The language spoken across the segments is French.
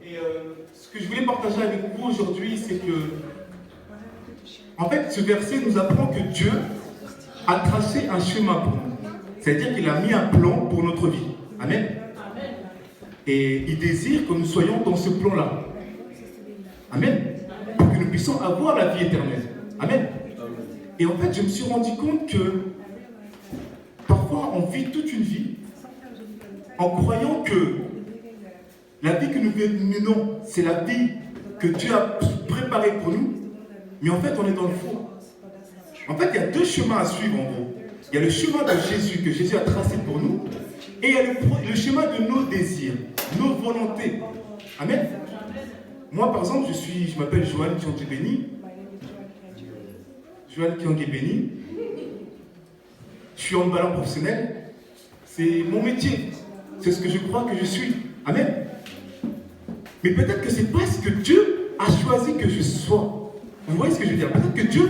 Et ce que je voulais partager avec vous aujourd'hui, c'est que, en fait, ce verset nous apprend que Dieu a tracé un chemin pour nous. C'est-à-dire qu'il a mis un plan pour notre vie. Amen. Et il désire que nous soyons dans ce plan-là. Amen. Pour que nous puissions avoir la vie éternelle. Amen. Et en fait, je me suis rendu compte que parfois, on vit toute une vie en croyant que la vie que nous menons, c'est la vie que Dieu a préparée pour nous. Mais en fait, on est dans le faux. En fait, il y a deux chemins à suivre en gros. Il y a le chemin de Jésus que Jésus a tracé pour nous. Et il y a le chemin de nos désirs, nos volontés. Amen. Moi, par exemple, je m'appelle Joanne Kianguébeni. Joanne Kianguébeni. Je suis handballeur professionnel. C'est mon métier. C'est ce que je crois que je suis. Amen. Mais peut-être que ce n'est pas ce que Dieu a choisi que je sois. Vous voyez ce que je veux dire? Peut-être que Dieu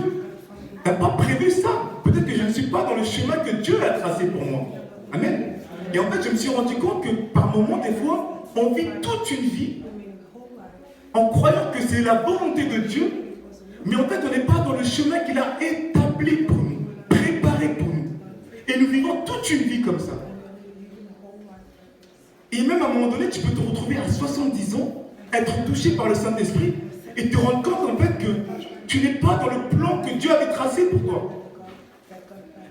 n'a pas prévu ça. Peut-être que je ne suis pas dans le chemin que Dieu a tracé pour moi. Amen. Et en fait, je me suis rendu compte que par moments, des fois, on vit toute une vie en croyant que c'est la volonté de Dieu, mais en fait, on n'est pas dans le chemin qu'il a établi pour nous, préparé pour nous. Et nous vivons toute une vie comme ça. Et même à un moment donné, tu peux te retrouver à 70 ans, être touché par le Saint-Esprit, et te rendre compte en fait que tu n'es pas dans le plan que Dieu avait tracé pour toi.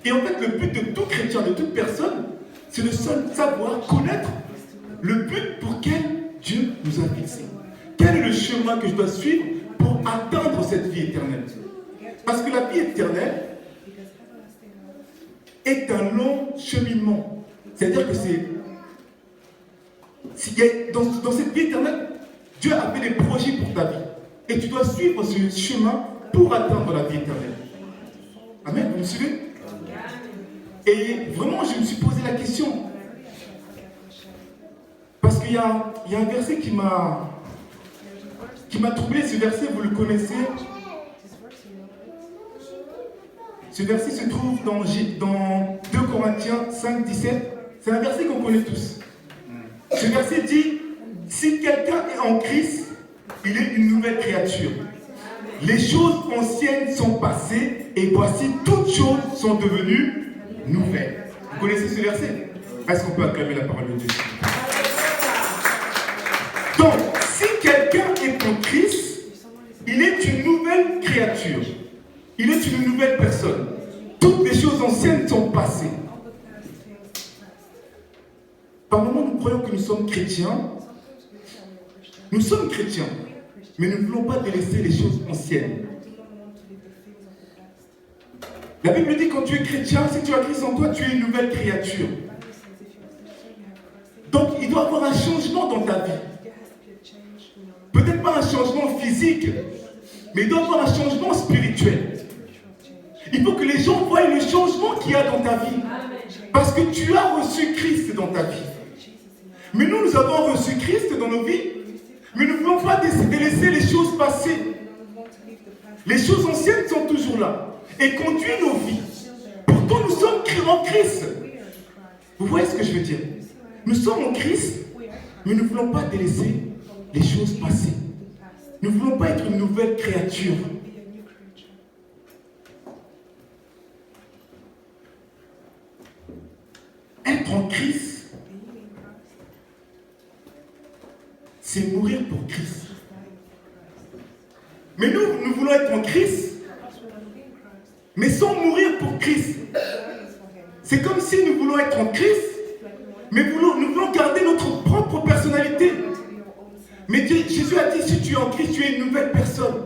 Et en fait, le but de tout chrétien, de toute personne, c'est de savoir, connaître le but pour lequel Dieu nous a fixé. Quel est le chemin que je dois suivre pour atteindre cette vie éternelle? Parce que la vie éternelle est un long cheminement. C'est-à-dire que dans cette vie éternelle, Dieu a fait des projets pour ta vie. Et tu dois suivre ce chemin pour atteindre la vie éternelle. Amen, vous me suivez? Et vraiment, je me suis posé la question. Parce qu'il y a un verset qui m'a troublé. Ce verset, vous le connaissez. Ce verset se trouve dans 2 Corinthiens 5, 17. C'est un verset qu'on connaît tous. Ce verset dit, si quelqu'un est en Christ, il est une nouvelle créature. Les choses anciennes sont passées et voici toutes choses sont devenues nouvelles. Vous connaissez ce verset? Est-ce qu'on peut acclamer la parole de Dieu? Donc, si quelqu'un est en Christ, il est une nouvelle créature. Il est une nouvelle personne. Toutes les choses anciennes sont passées. Par moments, nous croyons que nous sommes chrétiens. Nous sommes chrétiens, mais nous ne voulons pas délaisser les choses anciennes. La Bible dit quand tu es chrétien, si tu as Christ en toi, tu es une nouvelle créature. Donc, il doit y avoir un changement dans ta vie. Peut-être pas un changement physique, mais il doit y avoir un changement spirituel. Il faut que les gens voient le changement qu'il y a dans ta vie. Parce que tu as reçu Christ dans ta vie. Mais nous avons reçu Christ dans nos vies, mais nous ne voulons pas délaisser les choses passées. Les choses anciennes sont toujours là et conduisent nos vies. Pourtant, nous sommes en Christ. Vous voyez ce que je veux dire? Nous sommes en Christ, mais nous ne voulons pas délaisser les choses passées. Nous ne voulons pas être une nouvelle créature. Être en Christ, c'est mourir pour Christ. Mais nous voulons être en Christ, mais sans mourir pour Christ. C'est comme si nous voulons être en Christ, mais nous voulons garder notre propre personnalité. Mais Jésus a dit, si tu es en Christ, tu es une nouvelle personne.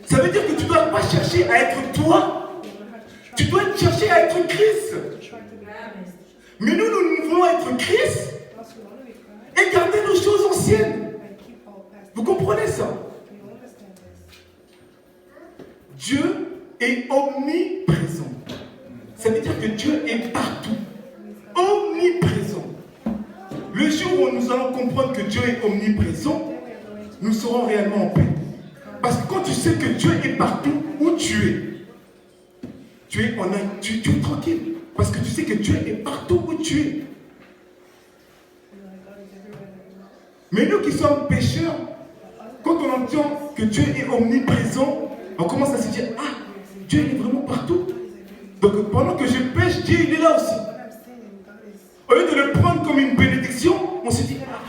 Ça veut dire que tu ne dois pas chercher à être toi. Tu dois chercher à être Christ. Mais nous voulons être Christ et garder nos choses anciennes. Vous comprenez ça? Dieu est omniprésent. Ça veut dire que Dieu est partout. Omniprésent. Le jour où nous allons comprendre que Dieu est omniprésent, nous serons réellement en paix. Parce que quand tu sais que Dieu est partout où tu es tranquille. Parce que tu sais que Dieu est partout où tu es. Mais nous qui sommes pécheurs, quand on entend que Dieu est omniprésent, on commence à se dire, ah, Dieu est vraiment partout. Donc pendant que je pêche, Dieu il est là aussi. Au lieu de le prendre comme une bénédiction, on se dit, ah.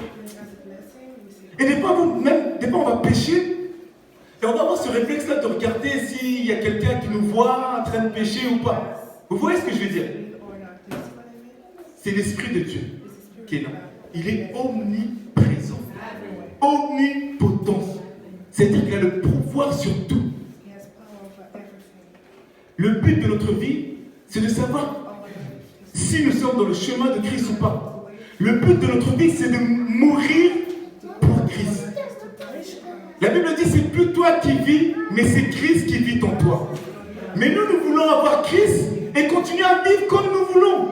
Et des fois, on va pécher, et on va avoir ce réflexe-là de regarder s'il y a quelqu'un qui nous voit en train de pécher ou pas. Vous voyez ce que je veux dire? C'est l'Esprit de Dieu qui est là. Il est omniprésent, omnipotent. C'est-à-dire qu'il a le pouvoir sur tout. Le but de notre vie, c'est de savoir si nous sommes dans le chemin de Christ ou pas. Le but de notre vie, c'est de mourir pour Christ. La Bible dit, c'est plus toi qui vis, mais c'est Christ qui vit en toi. Mais nous voulons avoir Christ et continuer à vivre comme nous voulons.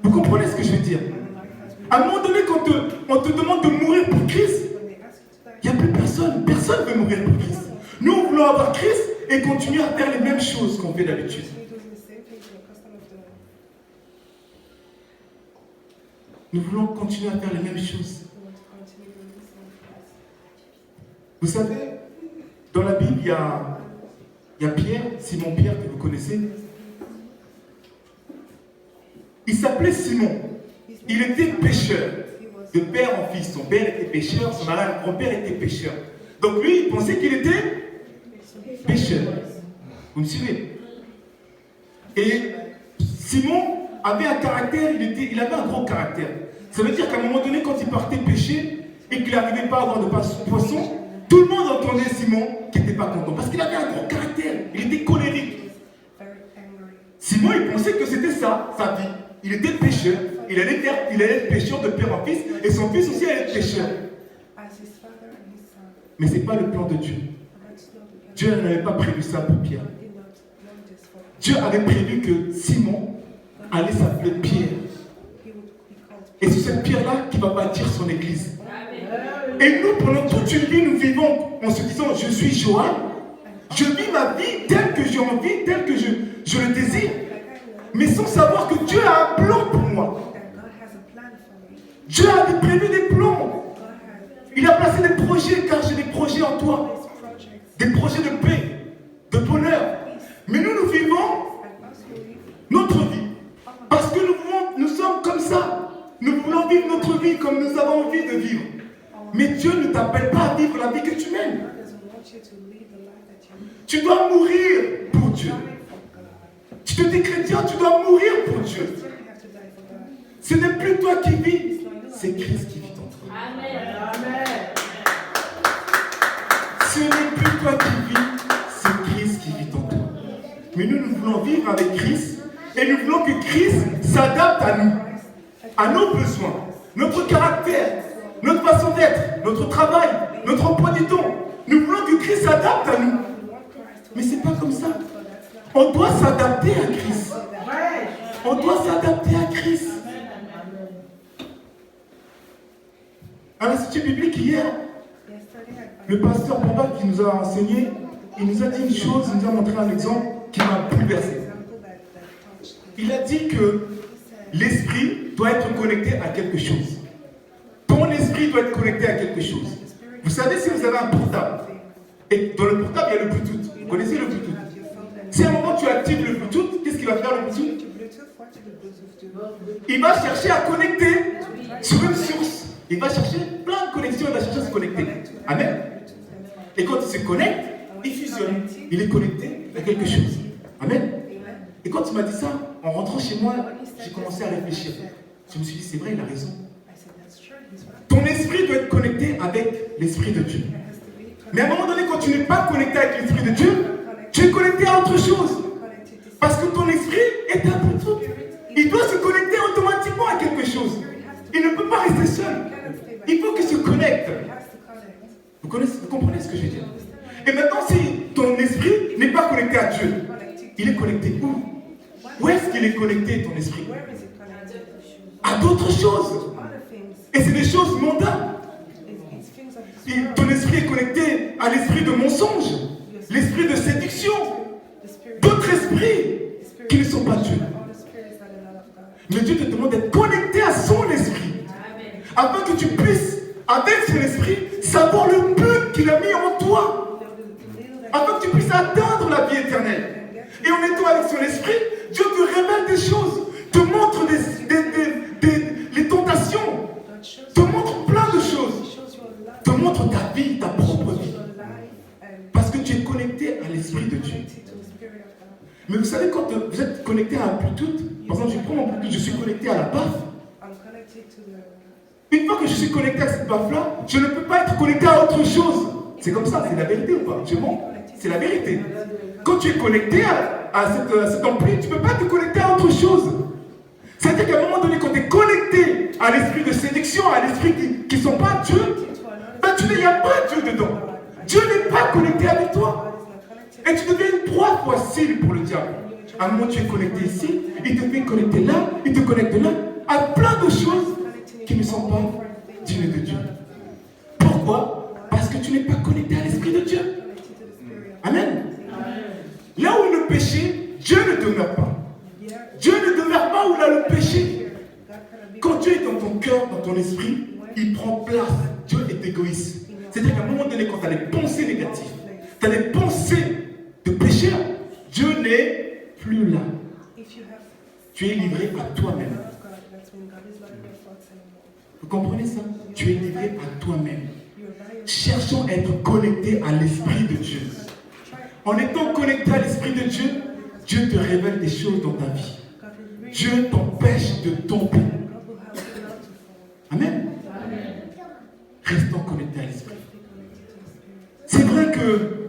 Vous comprenez ce que je veux dire? À un moment donné, quand on te demande de mourir pour Christ, il n'y a plus personne. Personne ne veut mourir pour Christ. Nous voulons avoir Christ et continuer à faire les mêmes choses qu'on fait d'habitude. Nous voulons continuer à faire les mêmes choses. Vous savez, dans la Bible, il y a Pierre, Simon Pierre, que vous connaissez. Il s'appelait Simon. Il était pécheur. De père en fils. Son père était pécheur, son arrière-grand-père était pécheur. Donc lui, il pensait qu'il était pécheur. Vous me suivez? Et Simon avait un caractère, il avait un gros caractère. Ça veut dire qu'à un moment donné, quand il partait pêcher et qu'il n'arrivait pas à avoir de poisson, tout le monde entendait Simon qui n'était pas content. Parce qu'il avait un gros caractère, il était colérique. Simon, il pensait que c'était ça, sa vie. Il était pécheur, il allait être pécheur de père en fils, et son fils aussi allait être pécheur. Mais ce n'est pas le plan de Dieu. Dieu n'avait pas prévu ça pour Pierre. Dieu avait prévu que Simon allait s'appeler Pierre. Et c'est cette pierre-là qui va bâtir son église. Et nous, pendant toute une vie, nous vivons en se disant, je suis Joël, je vis ma vie telle que j'ai envie, telle que je le désire, mais sans savoir que Dieu a un plan pour moi. Dieu avait prévu des plans. Il a placé des projets, car j'ai des projets en toi. Des projets de paix, de bonheur. Mais nous vivons notre vie. Parce que nous sommes comme ça. Nous voulons vivre notre vie comme nous avons envie de vivre. Mais Dieu ne t'appelle pas à vivre la vie que tu mènes. Tu dois mourir pour Dieu. Tu te dis chrétien, tu dois mourir pour Dieu. Ce n'est plus toi qui vis, c'est Christ qui vit en toi. Amen. Ce n'est plus toi qui vis, c'est Christ qui vit en toi. Mais nous voulons vivre avec Christ et nous voulons que Christ s'adapte à nous, à nos besoins, notre caractère, notre façon d'être, notre travail, notre emploi du temps. Nous voulons que Christ s'adapte à nous. Mais ce n'est pas comme ça. On doit s'adapter à Christ. On doit s'adapter à Christ. À l'Institut biblique hier, le pasteur Bamba qui nous a enseigné, il nous a dit une chose, il nous a montré un exemple qui m'a bouleversé. Il a dit que l'esprit doit être connecté à quelque chose. Ton esprit doit être connecté à quelque chose. Vous savez, si vous avez un portable, et dans le portable, il y a le Bluetooth. Vous connaissez le Bluetooth? Si à un moment tu actives le Bluetooth, qu'est-ce qu'il va faire le Bluetooth? Il va chercher à connecter sur une source. Il va chercher plein de connexions, il va chercher à se connecter. Amen. Et quand il se connecte, il fusionne. Il est connecté à quelque chose. Amen. Et quand il m'a dit ça, en rentrant chez moi, j'ai commencé à réfléchir. Je me suis dit, c'est vrai, il a raison. Ton esprit doit être connecté avec l'Esprit de Dieu. Mais à un moment donné, quand tu n'es pas connecté avec l'Esprit de Dieu, tu es connecté à autre chose. Parce que ton esprit est un Bluetooth. Il doit se connecter automatiquement à quelque chose. Il ne peut pas rester seul. Il faut qu'il se connecte. Vous comprenez ce que je veux dire? Et maintenant, si ton esprit n'est pas connecté à Dieu, il est connecté où? Où est-ce qu'il est connecté, ton esprit? À d'autres choses. Et c'est des choses mondaines. Ton esprit est connecté à l'esprit de mensonge, l'esprit de séduction, d'autres esprits qui ne sont pas Dieu. Mais Dieu te demande d'être connecté à son esprit, afin que tu puisses avec son esprit, savoir le but qu'il a mis en toi, afin que tu puisses atteindre la vie éternelle. Et en étant avec son esprit, Dieu te révèle des choses, te montre les tentations, te montre plein de choses, te montre ta vie, ta propre vie. Parce que tu es connecté à l'Esprit de Dieu. Mais vous savez, quand vous êtes connecté à un Bluetooth, par exemple, je prends mon Bluetooth, je suis connecté à la baffe. Une fois que je suis connecté à cette baffe-là, je ne peux pas être connecté à autre chose. C'est comme ça, c'est la vérité ou pas? Je mens. C'est la vérité. Quand tu es connecté à cet ampli, tu ne peux pas te connecter à autre chose. C'est-à-dire qu'à un moment donné, quand tu es connecté à l'esprit de séduction, à l'esprit qui ne sont pas Dieu, ben il n'y a pas Dieu dedans. Dieu n'est pas connecté avec toi. Et tu deviens une proie facile pour le diable. À un moment, tu es connecté ici, il te fait connecter là, il te connecte là, à plein de choses qui ne sont pas dignes de Dieu. Pourquoi? Parce que tu n'es pas connecté à l'Esprit de Dieu. Amen. Là où le péché, Dieu ne demeure pas. Dieu ne demeure pas où il y a le péché. Quand Dieu est dans ton cœur, dans ton esprit, il prend place. Dieu est égoïste. C'est-à-dire qu'à un moment donné, quand tu as des pensées négatives, tu as des pensées de péché, Dieu n'est plus là. Tu es livré à toi-même. Vous comprenez ça? Tu es livré à toi-même. Cherchons à être connectés à l'Esprit de Dieu. En étant connecté à l'Esprit de Dieu, Dieu te révèle des choses dans ta vie. Dieu t'empêche de tomber. Amen. Restons connectés à l'Esprit. C'est vrai que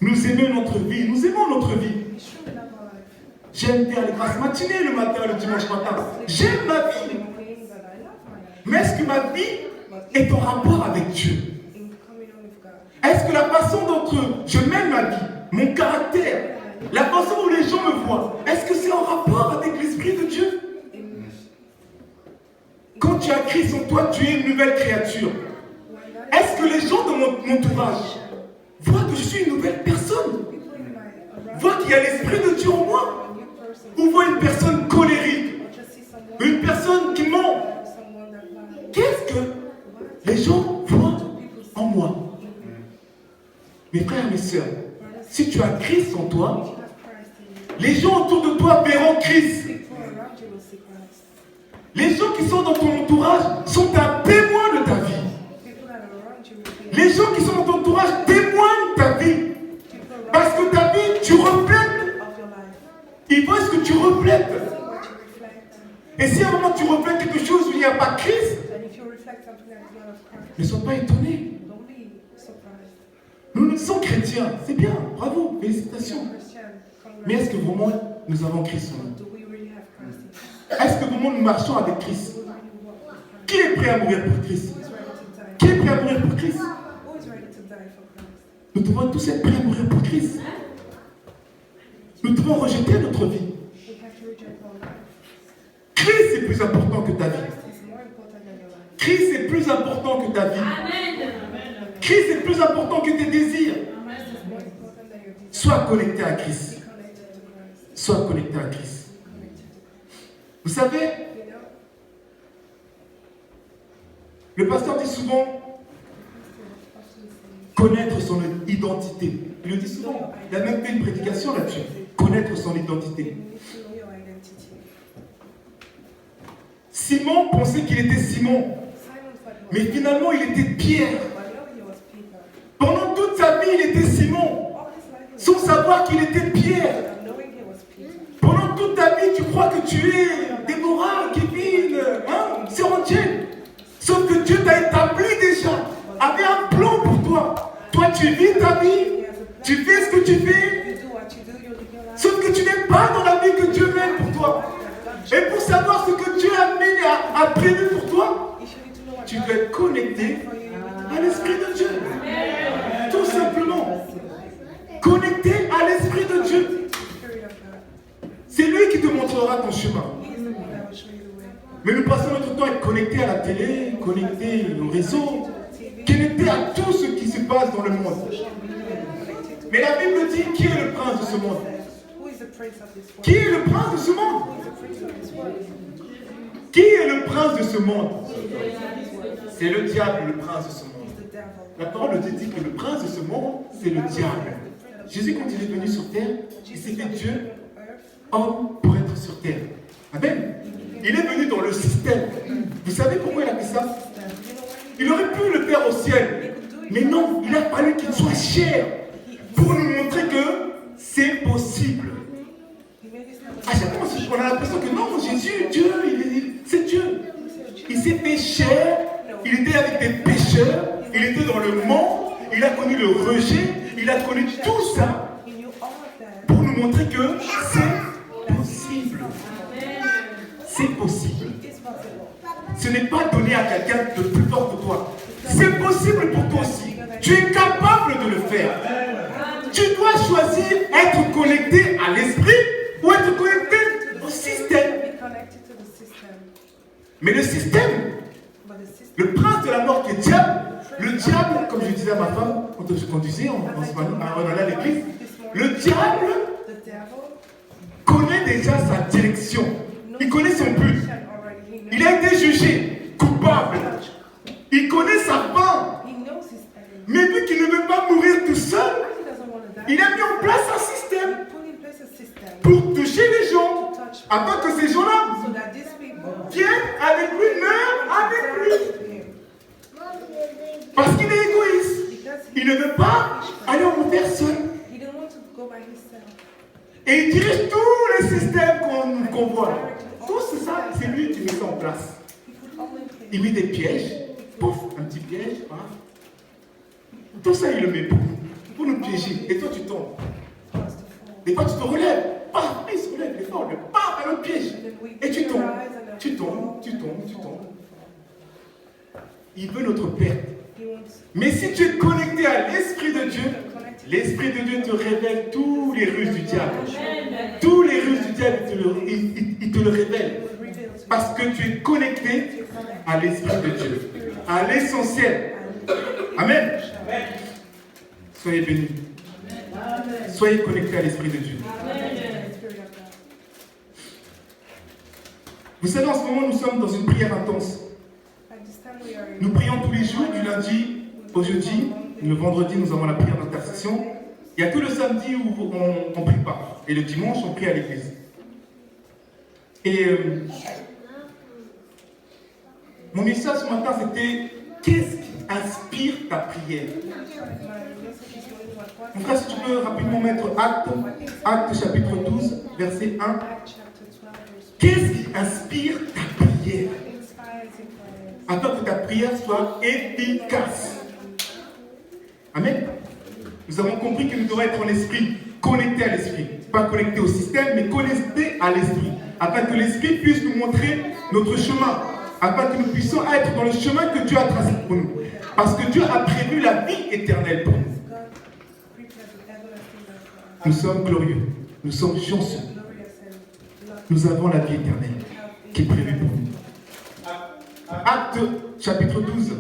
nous aimons notre vie. Nous aimons notre vie. J'aime faire les grasses matinées le matin, le dimanche matin. J'aime ma vie. Mais est-ce que ma vie est en rapport avec Dieu? Est-ce que la façon dont je mène ma vie, mon caractère, la façon dont les gens me voient, est-ce que c'est en rapport avec l'Esprit de Dieu? Quand tu as Christ en toi, tu es une nouvelle créature. Est-ce que les gens de mon entourage voient que je suis une nouvelle personne? Voient qu'il y a l'Esprit de Dieu en moi? Ou voient une personne colérique? Une personne qui ment? Qu'est-ce que les gens voient en moi? Mes frères et mes sœurs, si tu as Christ en toi, les gens autour de toi verront Christ. Les gens qui sont dans ton entourage sont un témoin de ta vie. Les gens qui sont dans ton entourage témoignent ta vie. Parce que ta vie, tu reflètes. Ils voient ce que tu reflètes. Et si à un moment tu reflètes quelque chose où il n'y a pas Christ, ne sois pas étonné. Nous sommes chrétiens, c'est bien, bravo, félicitations. Mais est-ce que vraiment nous avons Christ en nous? Est-ce que vraiment nous marchons avec Christ? Qui est prêt à mourir pour Christ? Qui est prêt à mourir pour Christ? Nous devons tous être prêts à mourir pour Christ. Nous devons rejeter notre vie. Christ est plus important que ta vie. Christ est plus important que ta vie. Christ est plus important que tes désirs. Sois connecté à Christ. Sois connecté à Christ. Vous savez, le pasteur dit souvent connaître son identité. Il le dit souvent. Il a même fait une prédication là-dessus. Connaître son identité. Simon pensait qu'il était Simon. Mais finalement, il était Pierre. Pendant toute sa vie, il était Simon. Sans savoir qu'il était Pierre. Pendant toute ta vie, tu crois que tu es Déborah, Kevin, c'est entier. Sauf que Dieu t'a établi déjà, avait un plan pour toi. Toi, tu vis ta vie, tu fais ce que tu fais. Sauf que tu n'es pas dans la vie que Dieu mène pour toi. Et pour savoir ce que Dieu a prévu pour toi, tu dois être connecté à l'Esprit de Dieu. Tout simplement. Connecté à l'Esprit de Dieu. C'est lui qui te montrera ton chemin. Mais nous passons notre temps à être connectés à la télé, connectés aux réseaux, connectés à tout ce qui se passe dans le monde. Mais la Bible dit qui est le prince de ce monde? Qui est le prince de ce monde? Qui est le prince de ce monde? c'est le diable, le prince de ce monde. He's the devil. La parole de Dieu dit que le prince de ce monde, c'est le diable. Jésus, quand il est venu sur terre, il s'est fait Dieu, homme, pour être sur terre. Amen. Il est venu dans le système. Vous savez pourquoi il a fait ça? Il aurait pu le faire au ciel. Mais non, il a fallu qu'il soit chair pour nous montrer que c'est possible. À chaque fois, on a l'impression que non, Jésus, Dieu, c'est Dieu. Il s'est fait chair, il était avec des pécheurs, il était dans le monde, il a connu le rejet, il a connu tout ça pour nous montrer que c'est possible. C'est possible. Ce n'est pas donné à quelqu'un de plus fort que toi. C'est possible pour toi aussi. Tu es capable de le faire. Tu dois choisir être connecté à l'esprit ou être connecté au système. Mais le système, le prince de la mort qui est diable, le diable, comme je disais à ma femme, quand je conduisais, on allait à l'église, le diable connaît déjà sa direction. Il connaît son but. Il a été jugé coupable. Il connaît sa fin. Mais vu qu'il ne veut pas mourir tout seul, il a mis en place un système pour toucher les gens, afin que ces gens-là viennent avec lui, meurent avec lui. Parce qu'il est égoïste. Il ne veut pas aller en enfer seul. Et il dirige tous les systèmes qu'on voit. Tout ça, c'est lui qui met ça en place. Il met des pièges. Pouf, un petit piège. Hein. Tout ça, il le met pour nous piéger. Et toi, tu tombes. Des fois, tu te relèves. Paf, il se relève, il est fort. Paf, un autre piège. Et tu tombes. Tu tombes, tu tombes, tu tombes. Il veut notre perte. Mais si tu es connecté à l'Esprit de Dieu, l'Esprit de Dieu te révèle tous les ruses du diable. Tous les ruses du diable, il te le révèle. Parce que tu es connecté à l'Esprit de Dieu, à l'essentiel. Amen. Soyez bénis. Soyez connectés à l'Esprit de Dieu. Vous savez, en ce moment, nous sommes dans une prière intense. Nous prions tous les jours, du lundi au jeudi. Le vendredi, nous avons la prière d'intercession. Il n'y a que le samedi où on ne prie pas. Et le dimanche, on prie à l'église. Et mon message ce matin, c'était qu'est-ce qui inspire ta prière? Mon frère, si tu peux rapidement mettre Actes chapitre 12, verset 1. Qu'est-ce qui inspire ta prière? Afin que ta prière soit efficace. Amen. Nous avons compris que nous devons être en esprit, connectés à l'esprit. Pas connectés au système, mais connectés à l'esprit. Afin que l'esprit puisse nous montrer notre chemin. Afin que nous puissions être dans le chemin que Dieu a tracé pour nous. Parce que Dieu a prévu la vie éternelle pour nous. Nous sommes glorieux. Nous sommes chanceux. Nous avons la vie éternelle qui est prévue pour nous. Actes chapitre 12.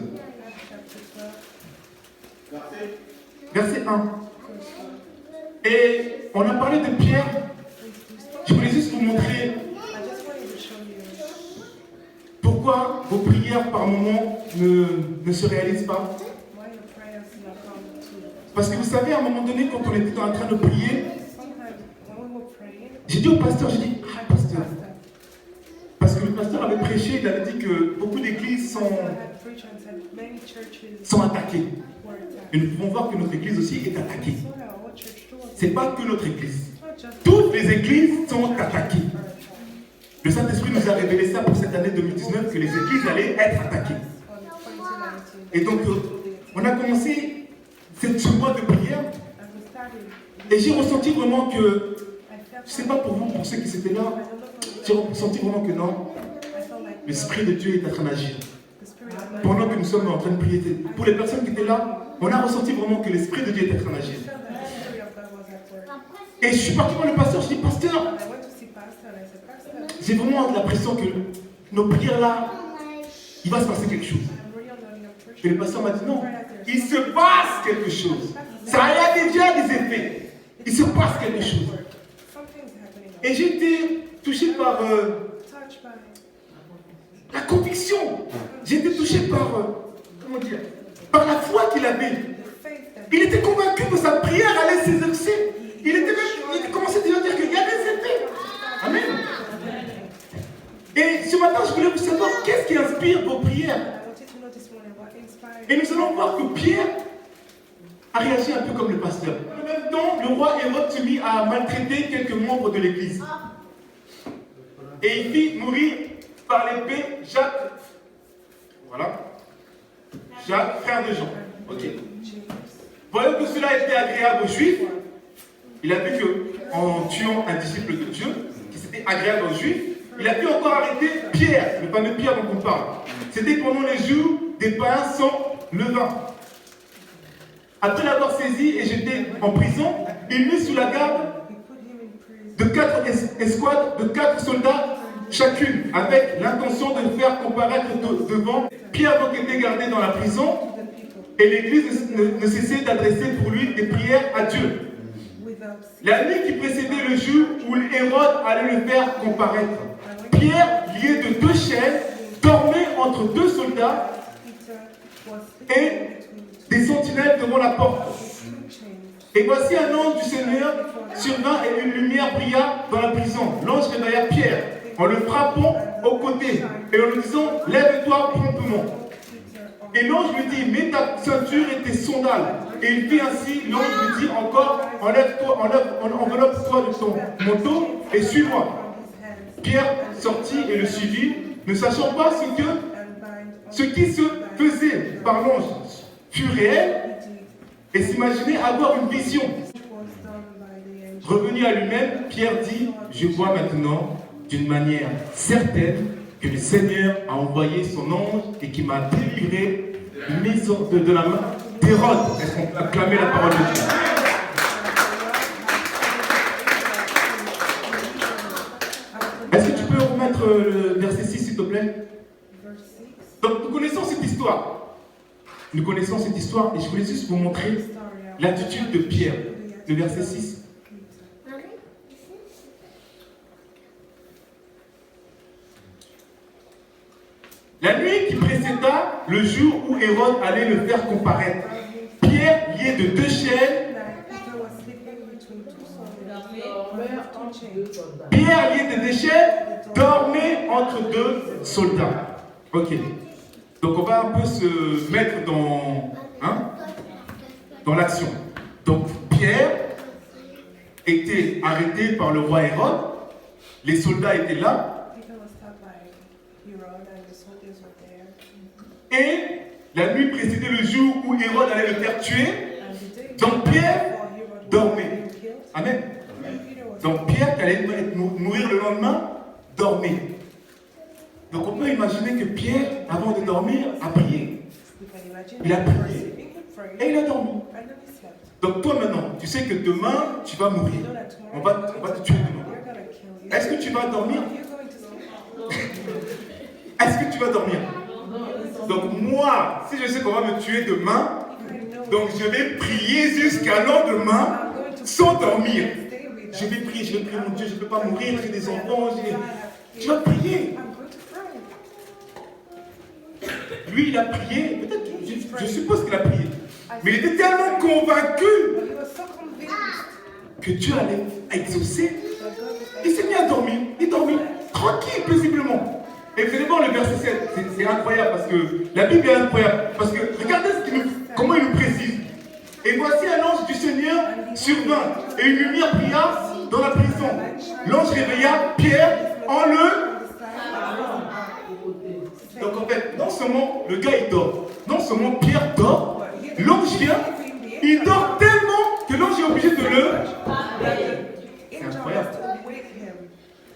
Verset 1. Et on a parlé de Pierre. Je voulais juste vous montrer pourquoi vos prières par moment ne se réalisent pas. Parce que vous savez, à un moment donné, quand on était en train de prier, j'ai dit au pasteur, pasteur, parce que le pasteur avait prêché, il avait dit que beaucoup d'églises sont attaquées. Et nous pouvons voir que notre église aussi est attaquée. Ce n'est pas que notre église. Toutes les églises sont attaquées. Le Saint-Esprit nous a révélé ça pour cette année 2019, que les églises allaient être attaquées. Et donc, on a commencé ce mois de prière. Et j'ai ressenti vraiment que, je ne sais pas pour vous, pour ceux qui étaient là, j'ai ressenti vraiment que non, l'Esprit de Dieu est en train d'agir. Pendant que nous sommes en train de prier, pour les personnes qui étaient là, on a ressenti vraiment que l'Esprit de Dieu est en train d'agir. Et je suis parti voir le pasteur, je dis, pasteur, j'ai vraiment l'impression que nos prières là, il va se passer quelque chose. Et le pasteur m'a dit, non, il se passe quelque chose. Ça a déjà des effets. Il se passe quelque chose. Et j'ai été touché par la conviction. J'ai été touché par comment dire, par la foi qu'il avait, il était convaincu que sa prière allait s'exaucer. Il commençait déjà à dire qu'il y avait des effets. Amen. Et ce matin, je voulais vous savoir qu'est-ce qui inspire vos prières. Et nous allons voir que Pierre a réagi un peu comme le pasteur. En même temps, le roi Hérode se mit à maltraiter quelques membres de l'église. Et il fit mourir par l'épée Jacques. Voilà. Jacques, frère de Jean. Ok. Voyant que cela était agréable aux Juifs, il a vu qu'en tuant un disciple de Dieu, qui c'était agréable aux Juifs, il a pu encore arrêter Pierre, le fameux Pierre dont on parle. C'était pendant les jours des pains sans levain. Après l'avoir saisi et jeté en prison, il mit sous la garde de 4 escouades, de 4 soldats chacune, avec l'intention de le faire comparaître devant. Pierre donc était gardé dans la prison, et l'Église ne cessait d'adresser pour lui des prières à Dieu. La nuit qui précédait le jour où Hérode allait le faire comparaître, Pierre, lié de 2 chaînes, dormait entre 2 soldats et des sentinelles devant la porte. Et voici un ange du Seigneur survint et une lumière brilla dans la prison. L'ange réveilla Pierre en le frappant au côté et en lui disant « Lève-toi promptement ». Et l'ange lui dit « Mets ta ceinture et tes sandales ». Et il fit ainsi. L'ange lui dit encore « Enveloppe-toi de ton manteau et suis-moi ». Pierre sortit et le suivit, ne sachant pas ce qui se faisait par l'ange fut réel et s'imaginait avoir une vision. Revenu à lui-même, Pierre dit « Je vois maintenant d'une manière certaine que le Seigneur a envoyé son ange et qui m'a délivré de la main d'Hérode. » Est-ce qu'on peut acclamer la parole de Dieu? Est-ce que tu peux remettre le verset 6, s'il te plaît? Donc, nous connaissons cette histoire. Nous connaissons cette histoire et je voulais juste vous montrer l'attitude de Pierre. Le verset 6. La nuit qui précéda le jour où Hérode allait le faire comparaître, Pierre, lié de 2 chaînes, dormait entre 2 soldats. Ok. Donc on va un peu se mettre dans l'action. Donc Pierre était arrêté par le roi Hérode. Les soldats étaient là. Et la nuit précédait le jour où Hérode allait le faire tuer. Donc Pierre dormait. Amen. Donc Pierre, qui allait mourir le lendemain, dormait. Donc on peut imaginer que Pierre, avant de dormir, a prié. Il a prié et il a dormi. Donc toi maintenant, tu sais que demain, tu vas mourir. On va te tuer demain. Est-ce que tu vas dormir? Est-ce que tu vas dormir? Donc moi, si je sais qu'on va me tuer demain, donc je vais prier jusqu'à lendemain sans dormir. Je vais prier, mon Dieu, je ne peux pas mourir, j'ai des enfants, tu vas prier. Lui, il a prié, peut-être, je suppose qu'il a prié, mais il était tellement convaincu que Dieu allait exaucer. Il s'est mis à dormir, il dormit tranquille, paisiblement. Et vous allez voir le verset 7, c'est incroyable parce que la Bible est incroyable. Parce que regardez comment il nous précise. Et voici un ange du Seigneur survint et une lumière brilla dans la prison. L'ange réveilla Pierre en le... Donc en fait, non seulement le gars il dort, non seulement Pierre dort, l'ange vient, il dort tellement que l'ange est obligé de le... C'est incroyable.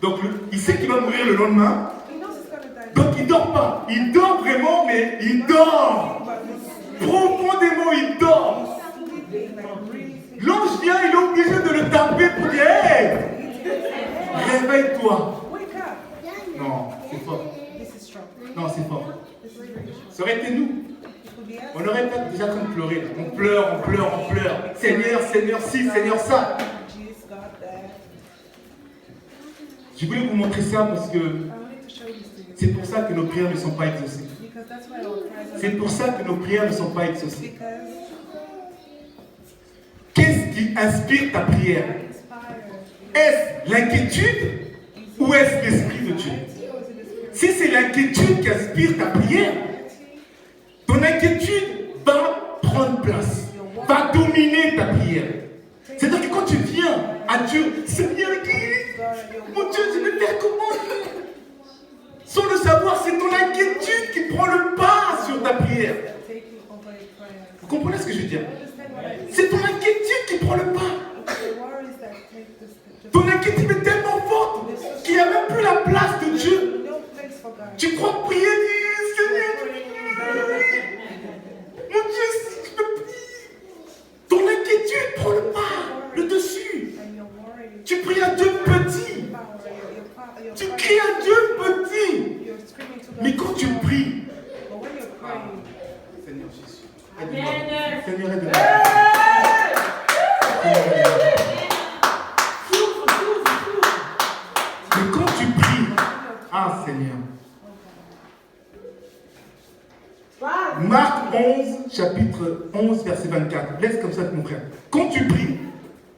Donc il sait qu'il va mourir le lendemain. Donc il ne dort pas. Il dort vraiment, mais il dort. Profondément, il dort. L'ange vient, il est obligé de le taper pour dire hey, réveille-toi. Non, c'est fort. Non, c'est fort. Ça aurait été nous. On aurait peut-être déjà en train de pleurer. On pleure. Seigneur, Seigneur, ci, Seigneur, ça. Je voulais vous montrer ça parce que c'est pour ça que nos prières ne sont pas exaucées. C'est pour ça que nos prières ne sont pas exaucées. Qu'est-ce qui inspire ta prière? Est-ce l'inquiétude ou est-ce l'Esprit de Dieu? Si c'est l'inquiétude qui inspire ta prière, ton inquiétude va prendre place, va dominer ta prière. C'est-à-dire que quand tu viens à Dieu, Seigneur, mon Dieu, je vais faire comment? Sans le savoir, c'est ton inquiétude qui prend le pas sur ta prière. Vous comprenez ce que je veux dire? C'est ton inquiétude qui prend le pas. Ton inquiétude est tellement forte qu'il n'y a même plus la place de Dieu. Tu crois prier, dis, Seigneur, mon Dieu, si je peux prier. Ton inquiétude prend le pas, le dessus. Tu pries à Dieu petit. Tu cries à Dieu petit. Mais quand tu pries, Seigneur Jésus, aide-moi. Seigneur, aide-moi. Mais quand tu pries, ah Seigneur. Marc 11, chapitre 11, verset 24. Laisse comme ça, mon frère. Quand tu pries,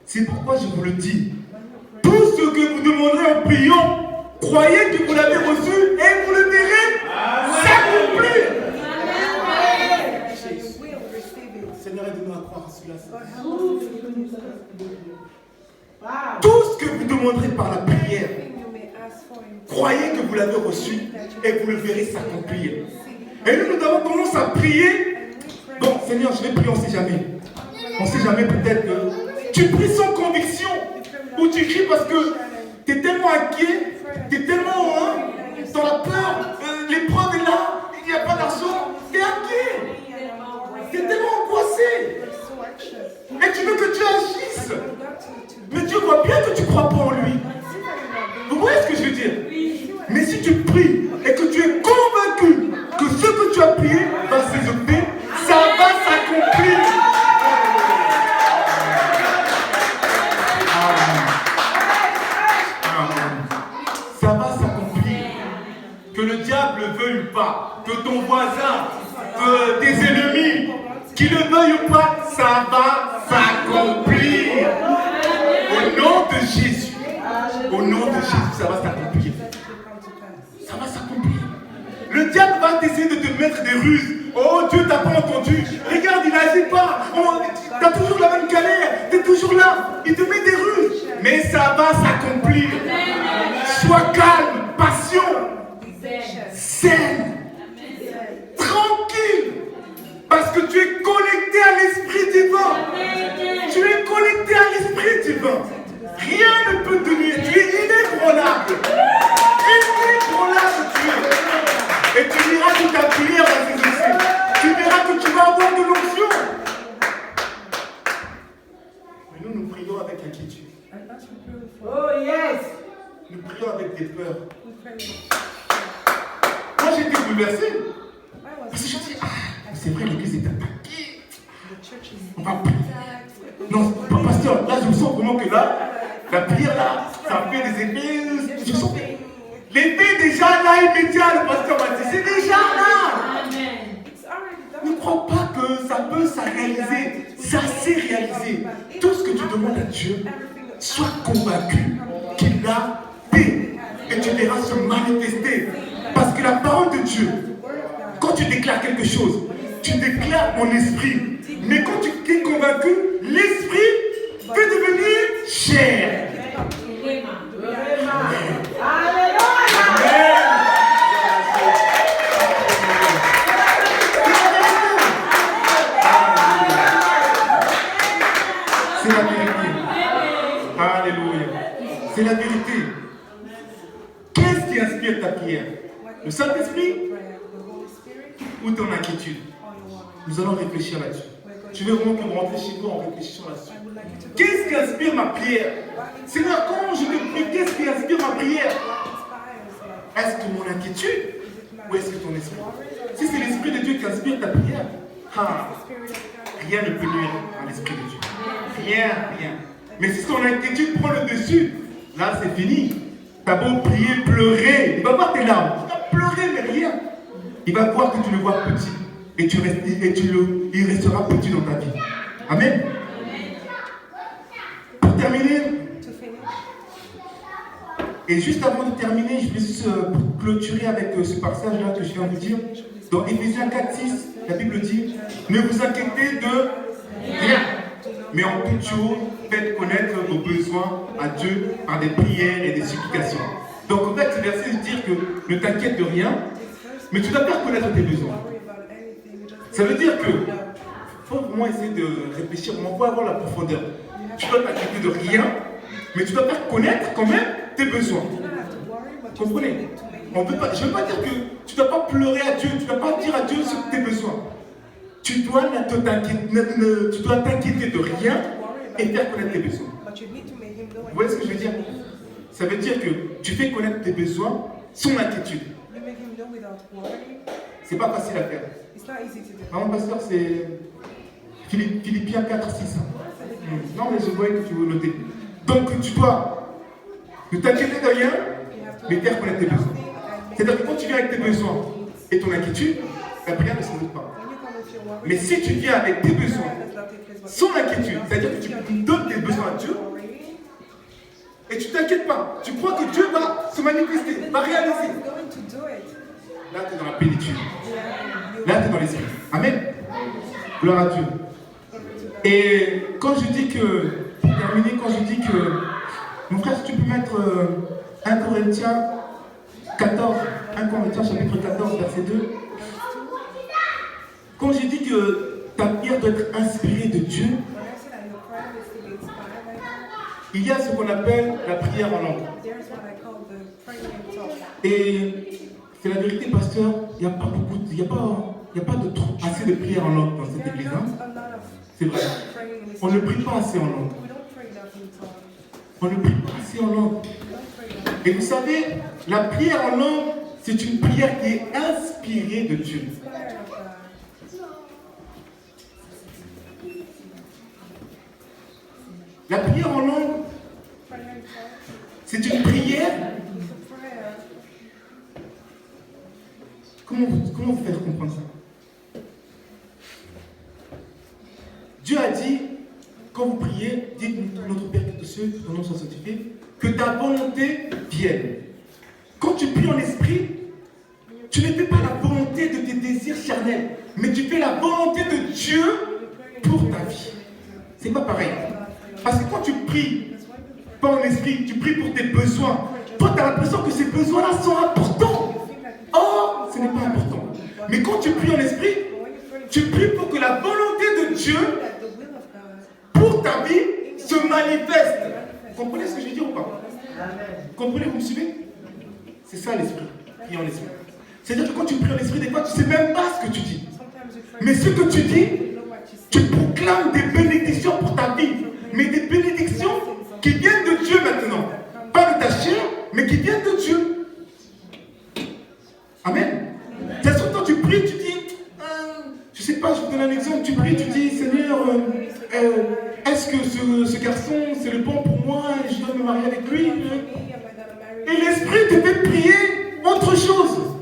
c'est pourquoi je vous le dis. Tout ce que vous demanderez en priant, croyez que vous l'avez reçu et vous le verrez s'accomplir. Seigneur, aide-nous à croire à cela. Tout ce que vous demanderez par la prière, croyez que vous l'avez reçu et vous le verrez s'accomplir. Et nous avons tendance à prier. Bon, Seigneur, je vais prier, on ne sait jamais. On ne sait jamais, peut-être que tu pries sans conviction. Ou tu cries parce que tu es tellement inquiet, tu es tellement dans la peur, l'épreuve est là, il n'y a pas d'argent, tu es inquiet. Tu es tellement angoissé. Et tu veux que Dieu agisse. Mais Dieu voit bien que tu ne crois pas en lui. Vous voyez ce que je veux dire? Mais si tu pries et que tu es convaincu que ce que tu as prié va s'exaucer, ça va s'accomplir. Ça va s'accomplir. Que le diable ne veuille pas, que ton voisin, que tes ennemis, qui ne veuillent pas, ça va s'accomplir. Au nom de Jésus. Au nom de Jésus, ça va s'accomplir. Ça va s'accomplir. Le diable va essayer de te mettre des ruses. Oh, Dieu t'a pas entendu. Regarde, il n'agit pas. Oh, tu as toujours la même galère. Tu es toujours là. Il te met des ruses. Mais ça va s'accomplir. Sois calme, patient, saine, tranquille. Parce que tu es connecté à l'Esprit divin. Tu es connecté à l'Esprit divin. Rien ne peut te nuire. Tu es inébranlable. Inébranlable tu es. Et tu verras que ta prière va s'exaucer. Tu verras que tu vas avoir de l'onction. Mais nous prions avec inquiétude. Oh yes. Nous prions avec des peurs. Moi j'étais bouleversé. Parce que je dis, c'est vrai, l'église est attaquée. On va prier. Non, pasteur, là je me sens vraiment que là, la prière là, ça fait des effets. Je sens l'effet est déjà là immédiat, le pasteur m'a dit, c'est déjà là. Ne crois pas que ça peut se réaliser. Ça s'est réalisé. Tout ce que tu demandes à Dieu, sois convaincu qu'il a fait. Et tu verras se manifester. Parce que la parole de Dieu, quand tu déclares quelque chose, tu déclares mon esprit. Mais quand tu es convaincu, l'esprit peut devenir chair. C'est la vérité. Alléluia. C'est la vérité. Qu'est-ce qui inspire ta prière? Le Saint-Esprit ou ton inquiétude? Nous allons réfléchir là-dessus. Je veux vraiment que vous rentrez chez vous en réfléchissant là-dessus. Qu'est-ce qui inspire ma prière? Seigneur, quand je te prie, qu'est-ce qui inspire ma prière? Est-ce que mon inquiétude ou est-ce que ton esprit? Si c'est l'Esprit de Dieu qui inspire ta prière, rien ne peut nuire à l'Esprit de Dieu. Rien, rien. Mais si ton inquiétude prend le dessus, là c'est fini. T'as beau prier, pleurer, il va voir tes larmes. Tu vas pleurer, mais rien. Il va voir que tu le vois petit. et il restera petit dans ta vie. Amen. Pour terminer, et juste avant de terminer, je vais juste clôturer avec ce passage-là que je viens de vous dire. Dans Éphésiens 4:6, la Bible dit, ne vous inquiétez de rien, mais en toute chose, faites connaître vos besoins à Dieu par des prières et des supplications. Donc en fait, ce verset veut dire que ne t'inquiète de rien, mais tu dois faire connaître tes besoins. Ça veut dire que faut vraiment essayer de réfléchir, on va avoir la profondeur. Tu dois t'inquiéter de rien, mais tu dois faire connaître quand même tes besoins. Vous comprenez? Je ne veux pas dire que tu ne dois pas pleurer à Dieu, tu ne dois pas dire à Dieu ce que tes besoins. Tu dois t'inquiéter de rien et faire connaître tes besoins. Vous voyez ce que je veux dire? Ça veut dire que tu fais connaître tes besoins sans inquiétude. C'est pas facile à faire. Non, pasteur, c'est Philippiens 4:6. Non, mais je voyais que tu veux noter. Donc, tu dois ne t'inquiéter de rien, mais faire connaître tes besoins. C'est-à-dire que quand tu viens avec tes besoins et ton inquiétude, la prière ne s'écoute pas. Mais si tu viens avec tes besoins sans inquiétude, c'est-à-dire que tu donnes tes besoins à Dieu, et tu ne t'inquiètes pas, tu crois que Dieu va se manifester, va réaliser. Là, tu es dans la plénitude. Là, tu es dans l'esprit. Amen. Gloire à Dieu. Et quand je dis que, pour terminer, quand je dis que, mon frère, si tu peux mettre 1 Corinthiens 14, 1 Corinthiens chapitre 14, verset 2. Quand j'ai dit que ta prière doit être inspirée de Dieu, il y a ce qu'on appelle la prière en langue. Et c'est la vérité, pasteur, il n'y a pas beaucoup, il n'y a pas assez de prières en langue dans cette église. Hein? C'est vrai. On ne prie pas assez en langue. On ne prie pas assez en langue. Et vous savez, la prière en langue, c'est une prière qui est inspirée de Dieu. La prière en langue, c'est une prière. Comment vous faire comprendre ça? Dieu a dit, quand vous priez, dites notre Père qui est aux cieux, que ton nom soit sanctifié, que ta volonté vienne. Quand tu pries en esprit, tu ne fais pas la volonté de tes désirs charnels, mais tu fais la volonté de Dieu pour ta vie. C'est pas pareil. Parce que quand tu pries, pas en esprit, tu pries pour tes besoins. Toi, tu as l'impression que ces besoins-là sont importants. Or, ce n'est pas important. Mais quand tu pries en esprit, tu pries pour que la volonté de Dieu pour ta vie se manifeste. Vous comprenez ce que je veux dire ou pas? Vous comprenez, vous me suivez? C'est ça l'esprit, prier en esprit. C'est-à-dire que quand tu pries en esprit, des fois, tu ne sais même pas ce que tu dis. Mais ce que tu dis, tu proclames des bénédictions pour ta vie. Mais des bénédictions qui viennent de Dieu maintenant. Pas de ta chair, mais qui viennent de Dieu. Amen. C'est sûr, quand tu pries, tu dis, je ne sais pas, je vous donne un exemple, tu pries, tu dis, Seigneur, est-ce que ce garçon, c'est le bon pour moi et je dois me marier avec lui? Et l'esprit te fait prier autre chose.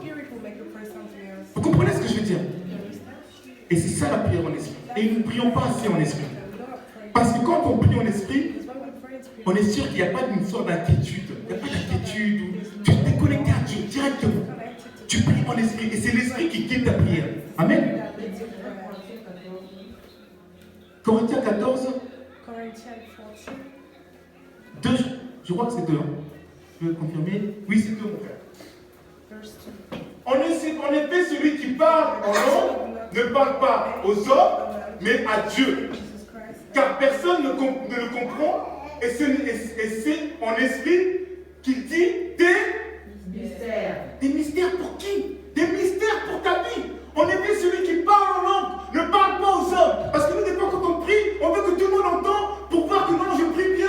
Vous comprenez ce que je veux dire? Et c'est ça la prière en esprit. Et nous ne prions pas assez en esprit. Parce que quand on prie en esprit, on est sûr qu'il n'y a pas d'une sorte d'inquiétude. Il n'y a pas d'inquiétude. Tu t'es connecté à Dieu directement. Tu pries en esprit. Et c'est l'esprit qui guide ta prière. Amen. Corinthiens 14. 2, je crois que c'est 2. Hein. Je veux confirmer. Oui, c'est 2, mon frère. En effet, celui qui parle en langue ne parle pas aux hommes, mais à Dieu. Car personne ne le comprend, et c'est en esprit qu'il dit des mystères. Des mystères pour qui? Des mystères pour ta vie. En effet, celui qui parle en langue ne parle pas aux hommes. Parce que nous, des fois, quand on prie, on veut que tout le monde entende pour voir que non, je prie bien.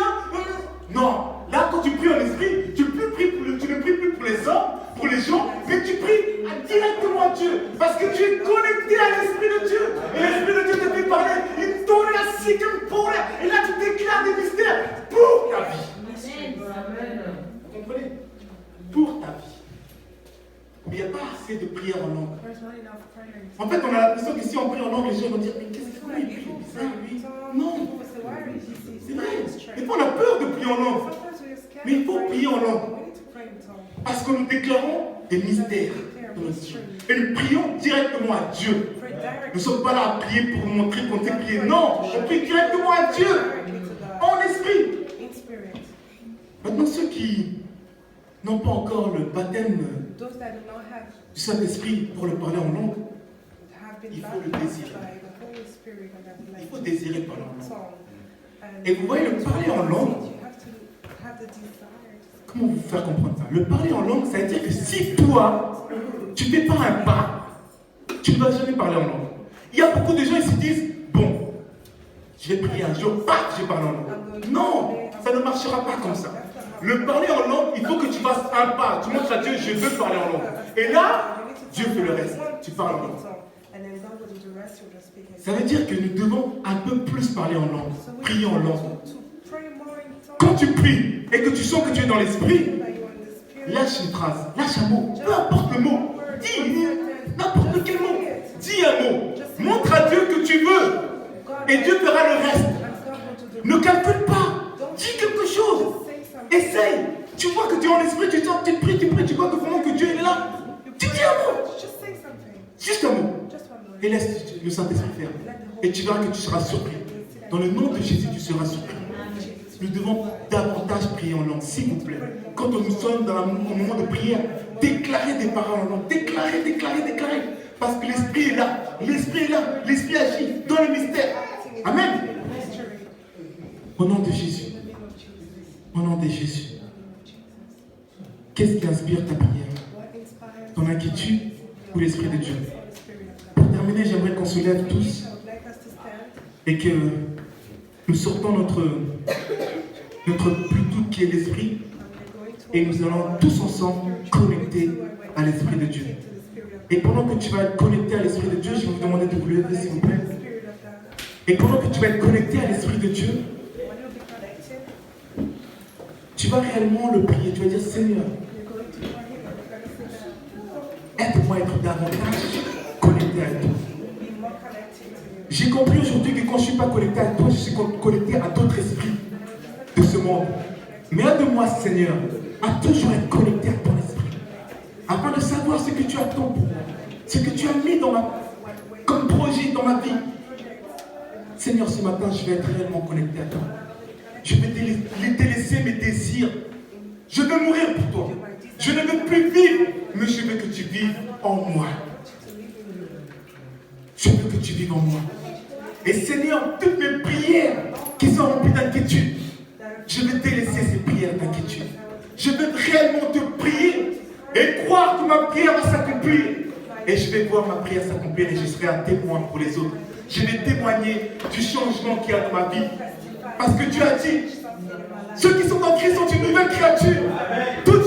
Non. Là, quand tu pries en esprit, tu ne pries plus pour les hommes, pour les gens, mais tu pries directement à Dieu. Parce que tu es connecté à l'Esprit de Dieu. Et l'Esprit de Dieu te fait parler. Il tourne la sixième pour et là, tu déclares des mystères pour ta vie. Vous comprenez? Pour ta vie. Mais il n'y a pas assez de prières prière en langue. There's not enough prayer. En fait, on a l'impression que si on prie en langue, les gens vont dire mais qu'est-ce qu'il fait? Il prie bizarre, lui. Non, c'est vrai. Des fois, on a peur de prier en langue. Mais il faut prier en langue. Parce que nous déclarons des mystères dans notre vie. Et nous prions directement à Dieu. Nous ne sommes pas là à prier pour montrer qu'on sait prier. Non, on prie directement à Dieu. En esprit. Maintenant, ceux qui n'ont pas encore le baptême du Saint-Esprit pour le parler en langue, il faut le désirer. Il faut désirer parler en langue. Et vous voyez, le parler en langue, comment vous faire comprendre ça? Le parler en langue, ça veut dire que si toi, tu ne fais pas un pas, tu ne vas jamais parler en langue. Il y a beaucoup de gens qui se disent, bon, je vais prier un jour, paf, je vais parler en langue. Non, ça ne marchera pas comme ça. Le parler en langue, il faut que tu fasses un pas. Tu montres à Dieu, je veux parler en langue. Et là, Dieu fait le reste. Tu parles en langue. Ça veut dire que nous devons un peu plus parler en langue, prier en langue. Quand tu pries et que tu sens que tu es dans l'esprit, lâche une phrase, lâche un mot, peu importe le mot, dis n'importe quel mot, dis un mot, montre à Dieu que tu veux et Dieu fera le reste. Ne calcule pas, dis quelque chose, essaye. Tu vois que tu es en esprit, tu pries, tu vois que vraiment que Dieu est là. Tu dis un mot, juste un mot, et laisse le Saint-Esprit faire. Et tu verras que tu seras surpris. Dans le nom de Jésus, tu seras surpris. Nous devons davantage prier en langue, s'il vous plaît. Quand nous sommes dans un moment de prière, déclarez des paroles en langue. Déclarez. Parce que l'Esprit est là. L'Esprit agit dans le mystère. Amen. Au nom de Jésus. Au nom de Jésus. Qu'est-ce qui inspire ta prière? Ton inquiétude ou l'Esprit de Dieu? Pour terminer, j'aimerais qu'on se lève tous et que nous sortons notre Bluetooth qui est l'Esprit et nous allons tous ensemble connecter à l'Esprit de Dieu. Et pendant que tu vas être connecté à l'Esprit de Dieu, je vais vous demander de vous lever s'il vous plaît. Et pendant que tu vas être connecté à l'Esprit de Dieu, tu vas réellement le prier. Tu vas dire, Seigneur, aide-moi à être davantage connecté à toi. J'ai compris aujourd'hui que quand je ne suis pas connecté à toi, je suis connecté à d'autres esprits de ce monde. Mais aide-moi, Seigneur, à toujours être connecté à ton esprit, afin de savoir ce que tu attends pour moi, ce que tu as mis comme projet dans ma vie. Seigneur, ce matin, je vais être réellement connecté à toi. Je vais délaisser mes désirs. Je veux mourir pour toi. Je ne veux plus vivre, mais je veux que tu vives en moi. Je veux que tu vives en moi. Et Seigneur, toutes mes prières qui sont remplies d'inquiétude, je vais délaisser ces prières d'inquiétude. Je veux réellement te prier et croire que ma prière va s'accomplir. Et je vais voir ma prière s'accomplir et je serai un témoin pour les autres. Je vais témoigner du changement qu'il y a dans ma vie. Parce que tu as dit, ceux qui sont en Christ sont une nouvelle créature. Tout